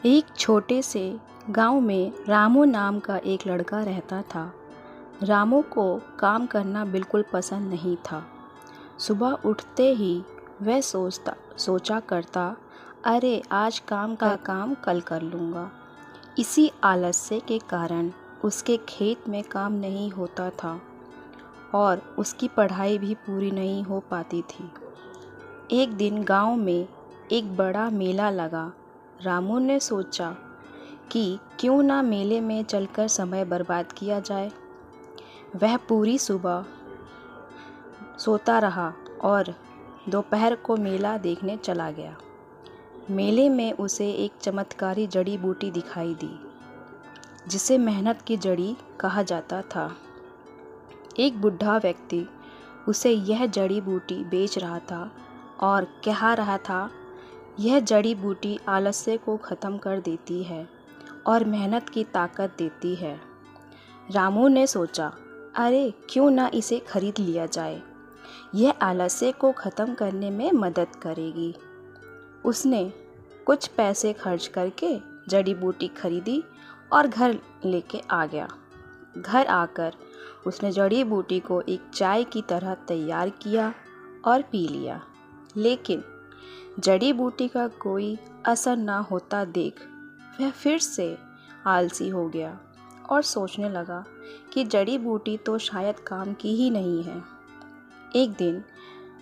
एक छोटे से गांव में रामू नाम का एक लड़का रहता था। रामू को काम करना बिल्कुल पसंद नहीं था। सुबह उठते ही वह सोचा करता, अरे आज काम का काम कल कर लूँगा। इसी आलस्य के कारण उसके खेत में काम नहीं होता था और उसकी पढ़ाई भी पूरी नहीं हो पाती थी। एक दिन गांव में एक बड़ा मेला लगा। रामू ने सोचा कि क्यों ना मेले में चलकर समय बर्बाद किया जाए। वह पूरी सुबह सोता रहा और दोपहर को मेला देखने चला गया। मेले में उसे एक चमत्कारी जड़ी बूटी दिखाई दी, जिसे मेहनत की जड़ी कहा जाता था। एक बुढ़ा व्यक्ति उसे यह जड़ी बूटी बेच रहा था और कह रहा था, यह जड़ी बूटी आलस्य को ख़त्म कर देती है और मेहनत की ताकत देती है। रामू ने सोचा, अरे क्यों ना इसे खरीद लिया जाए, यह आलस्य को ख़त्म करने में मदद करेगी। उसने कुछ पैसे खर्च करके जड़ी बूटी खरीदी और घर लेके आ गया। घर आकर उसने जड़ी बूटी को एक चाय की तरह तैयार किया और पी लिया। लेकिन जड़ी बूटी का कोई असर ना होता देख वह फिर से आलसी हो गया और सोचने लगा कि जड़ी बूटी तो शायद काम की ही नहीं है। एक दिन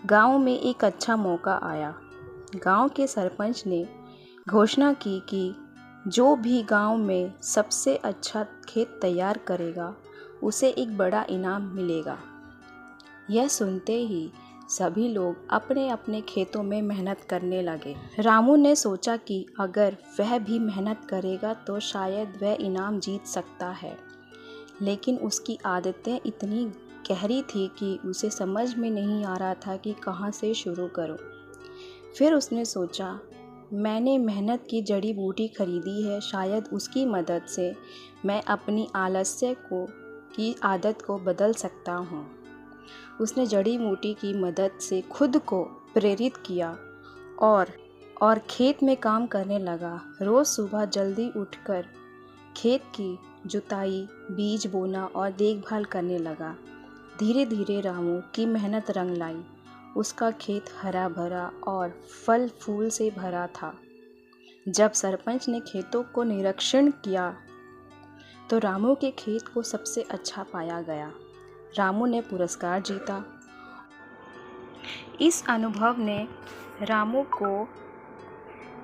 गांव में एक अच्छा मौका आया। गांव के सरपंच ने घोषणा की कि जो भी गांव में सबसे अच्छा खेत तैयार करेगा उसे एक बड़ा इनाम मिलेगा। यह सुनते ही सभी लोग अपने अपने खेतों में मेहनत करने लगे। रामू ने सोचा कि अगर वह भी मेहनत करेगा तो शायद वह इनाम जीत सकता है। लेकिन उसकी आदतें इतनी गहरी थी कि उसे समझ में नहीं आ रहा था कि कहाँ से शुरू करूं। फिर उसने सोचा, मैंने मेहनत की जड़ी बूटी खरीदी है, शायद उसकी मदद से मैं अपनी आलस्य की आदत को बदल सकता हूँ। उसने जड़ी बूटी की मदद से खुद को प्रेरित किया और खेत में काम करने लगा। रोज़ सुबह जल्दी उठकर खेत की जुताई, बीज बोना और देखभाल करने लगा। धीरे धीरे रामू की मेहनत रंग लाई। उसका खेत हरा भरा और फल फूल से भरा था। जब सरपंच ने खेतों को निरीक्षण किया तो रामू के खेत को सबसे अच्छा पाया गया। रामू ने पुरस्कार जीता। इस अनुभव ने रामू को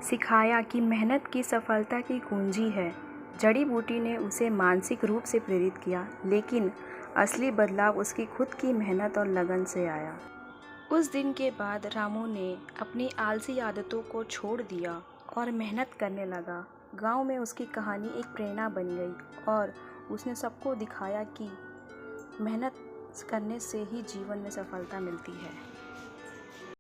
सिखाया कि मेहनत की सफलता की कुंजी है। जड़ी बूटी ने उसे मानसिक रूप से प्रेरित किया, लेकिन असली बदलाव उसकी खुद की मेहनत और लगन से आया। उस दिन के बाद रामू ने अपनी आलसी आदतों को छोड़ दिया और मेहनत करने लगा। गांव में उसकी कहानी एक प्रेरणा बन गई और उसने सबको दिखाया कि मेहनत करने से ही जीवन में सफलता मिलती है।